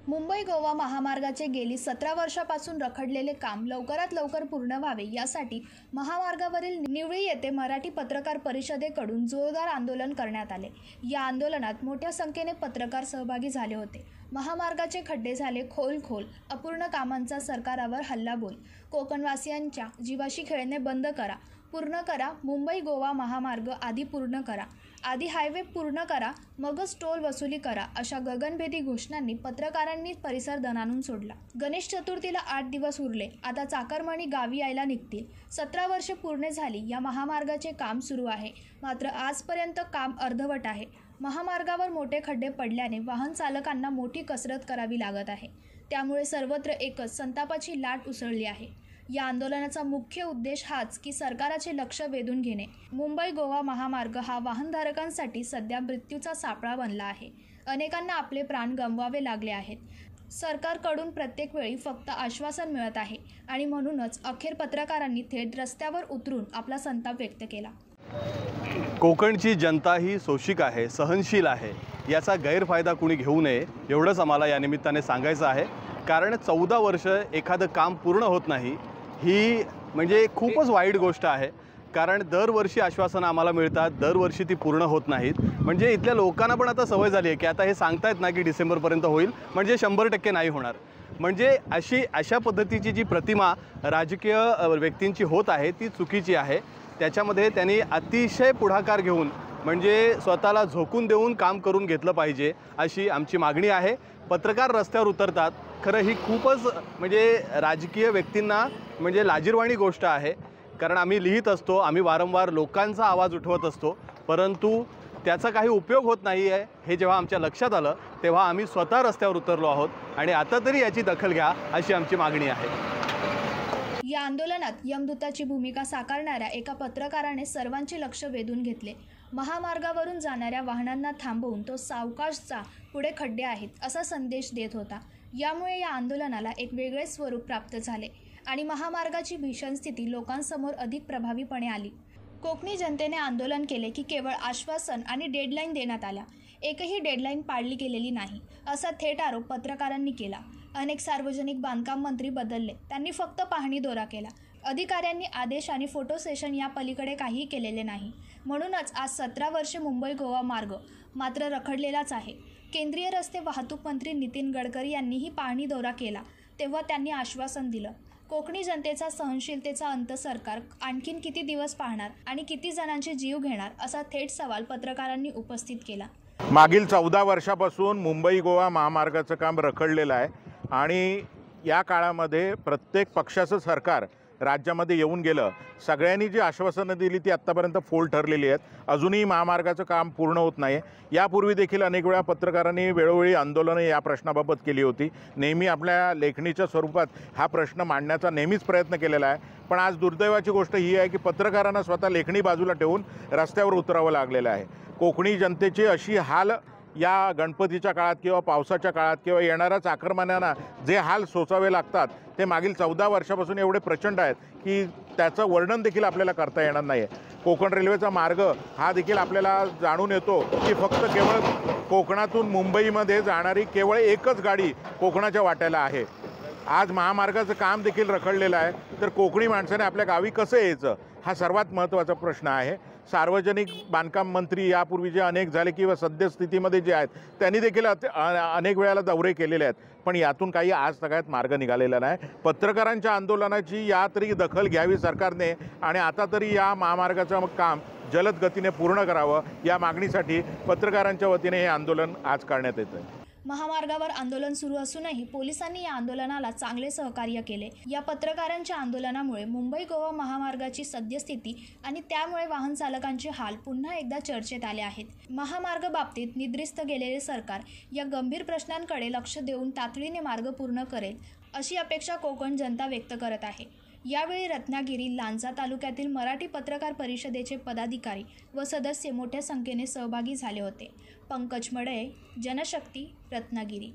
मुंबई गोवा महामार्गाचे गेली 17 वर्षापासून रखडलेले काम लवकरात लवकर पूर्ण व्हावे यासाठी महामार्गावरील निवळी येथे मराठी पत्रकार परिषदेकडून जोरदार आंदोलन करण्यात आले। या आंदोलनात मोठ्या संख्येने पत्रकार सहभागी झाले होते। महामार्गाचे खड्डे झाले खोल, अपूर्ण कामांचा सरकारावर हल्लाबोल, कोकणवासियांच्या जीवाशी खेळणे बंद करा, पूर्ण करा मुंबई गोवा महामार्ग आधी पूर्ण करा, आधी हायवे पूर्ण करा मगच टोल वसुली करा अशा गगनभेदी घोषणांनी पत्रकारांनी परिसर दणाणून सोडला। गणेश चतुर्थीला 8 दिवस उरले, आता चाकरमानी गावी यायला निघतील। 17 वर्षे पूर्ण झाली या महामार्गाचे काम सुरू आहे, मात्र आजपर्यंत काम अर्धवट आहे। महामार्गावर मोठे खड्डे पडल्याने वाहन चालकांना मोठी कसरत करावी लागत आहे, त्यामुळे सर्वत्र एकच संतापाची लाट उसळली आहे। या आंदोलनाचा मुख्य उद्देश हाच की सरकारचे लक्ष वेधून घेणे। मुंबई गोवा महामार्ग हा वाहनधारकांसाठी सध्या मृत्यूचा सापळा बनला आहे। अनेकांना आपले प्राण गमवावे लागले आहेत। सरकारकडून प्रत्येक वेळी फक्त आश्वासन मिळत आहे आणि म्हणूनच अखेर पत्रकारांनी थेट रस्त्यावर उतरून आपला संताप व्यक्त केला। कोकणची जनता ही सोशिक आहे, सहनशील आहे, याचा गैरफायदा कुणी घेऊ नये एवढंच आम्हाला या निमित्ताने सांगायचं आहे। कारण 14 वर्ष एखादं काम पूर्ण होत नाही ही म्हणजे खूपच वाईट गोष्ट आहे। कारण दरवर्षी आश्वासनं आम्हाला मिळतात, दरवर्षी ती पूर्ण होत नाहीत। म्हणजे इथल्या लोकांना पण आता सवय झाली आहे की आता हे सांगतायत ना की डिसेंबरपर्यंत होईल, म्हणजे 100% नाही होणार। म्हणजे अशा पद्धतीची जी प्रतिमा राजकीय व्यक्तींची होत आहे ती चुकीची आहे। त्याच्यामध्ये त्यांनी अतिशय पुढाकार घेऊन म्हणजे स्वतःला झोकून देऊन काम करून घेतलं पाहिजे अशी आमची मागणी आहे। पत्रकार रस्त्यावर उतरतात, खरं ही खूपच म्हणजे राजकीय व्यक्तींना म्हणजे लाजिरवाणी गोष्ट आहे। कारण आम्ही लिहित असतो, आम्ही वारंवार लोकांचा आवाज उठवत असतो, परंतु त्याचा काही उपयोग होत नाही आहे हे जेव्हा आमच्या लक्षात आलं तेव्हा आम्ही स्वतः रस्त्यावर उतरलो आहोत आणि आता तरी याची दखल घ्या अशी आमची मागणी आहे। या आंदोलनात यमदूताची भूमिका साकारणाऱ्या एका पत्रकाराने सर्वांचे लक्ष वेधून घेतले। महामार्गावरून जाणाऱ्या वाहनांना थांबवून तो सावकाश जा, पुढे खड्डे आहेत असा संदेश देत होता। यामुळे या आंदोलनाला एक वेगळे स्वरूप प्राप्त झाले आणि महामार्गाची भीषण स्थिती लोकांसमोर अधिक प्रभावीपणे आली। कोकणी जनतेने आंदोलन केले की केवळ आश्वासन आणि डेडलाईन देण्यात आल्या, एकही डेडलाईन पाळली गेलेली नाही असा थेट आरोप पत्रकारांनी केला। अनेक सार्वजनिक बांधकाम मंत्री बदलले, त्यांनी फक्त पाहणी दौरा केला। अधिकाऱ्यांनी आदेश आणि फोटो सेशन या पलीकडे काहीही केलेले नाही। म्हणूनच आज 17 वर्षे मुंबई गोवा मार्ग मात्र रखडलेलाच आहे। केंद्रीय रस्ते वाहतूक मंत्री नितीन गडकरी यांनीही पाहणी दौरा केला, तेव्हा त्यांनी आश्वासन दिलं। कोकणी जनतेचा सहनशीलतेचा अंत सरकार आणखीन किती दिवस पाहणार आणि किती जणांचे जीव घेणार असा थेट सवाल पत्रकारांनी उपस्थित केला। मागील 14 वर्षापासून मुंबई गोवा महामार्गाचं काम रखडलेलं आहे आणि या काळामध्ये प्रत्येक पक्षाचं सरकार राज्यामध्ये येऊन गेलं। सगळ्यांनी जी आश्वासनं दिली ती आत्तापर्यंत फोल ठरलेली आहेत। अजूनही महामार्गाचं काम पूर्ण होत नाही। यापूर्वी देखील अनेक वेळा पत्रकारांनी वेळोवेळी आंदोलनं या प्रश्नाबाबत केली होती। नेहमी आपल्या लेखणीच्या स्वरूपात हा प्रश्न मांडण्याचा नेहमीच प्रयत्न केलेला आहे। पण आज दुर्दैवाची गोष्ट ही आहे की पत्रकारांना स्वतः लेखणी बाजूला ठेवून रस्त्यावर उतरावं लागलेलं आहे। कोकणी जनतेची अशी हाल या गणपतीच्या काळात किंवा पावसाच्या काळात किंवा येणाऱ्या चाकरमान्यांना जे हाल सोसावे लागतात ते मागील 14 वर्षापासून एवढे प्रचंड आहेत की त्याचं वर्णन देखील आपल्याला करता येणार नाही आहे। कोकण रेल्वेचा मार्ग हा देखील आपल्याला जाणून येतो की फक्त केवळ कोकणातून मुंबईमध्ये जाणारी केवळ एकच गाडी कोकणाच्या वाट्याला आहे। आज महामार्गाचं काम देखील रखडलेलं आहे, तर कोकणी माणसाने आपल्या गावी कसं यायचं हा सर्वात महत्त्वाचा प्रश्न आहे। सार्वजनिक बांधकाम मंत्री यापूर्वी जे अनेक झाले किंवा सद्यस्थितीमध्ये जे आहेत त्यांनी देखील अनेक वेळेला दौरे केलेले आहेत, पण यातून काही आज सगळ्यात मार्ग निघालेला नाही। पत्रकारांच्या आंदोलनाची या तरी दखल घ्यावी सरकारने आणि आता तरी या महामार्गाचं काम जलद गतीने पूर्ण करावं या मागणीसाठी पत्रकारांच्या वतीने हे आंदोलन आज करण्यात येतं आहे। महामार्गावर आंदोलन सुरू असूनही पोलिसांनी या आंदोलनाला चांगले सहकार्य केले। या पत्रकारांच्या आंदोलनामुळे मुंबई गोवा महामार्गाची सद्यस्थिती आणि त्यामुळे वाहन चालकांचे हाल पुन्हा एकदा चर्चेत आले आहेत। महामार्ग बाबतीत निद्रिस्त गेलेले सरकार या गंभीर प्रश्नांकडे लक्ष देऊन तातडीने मार्ग पूर्ण करेल अशी अपेक्षा कोकण जनता व्यक्त करत आहे। यावेळी रत्नागिरी, लांजा तालुक्यातील मराठी पत्रकार परिषदेचे पदाधिकारी व सदस्य मोठ्या संख्येने सहभागी झाले होते। पंकज मडळे, जनशक्ती, रत्नागिरी।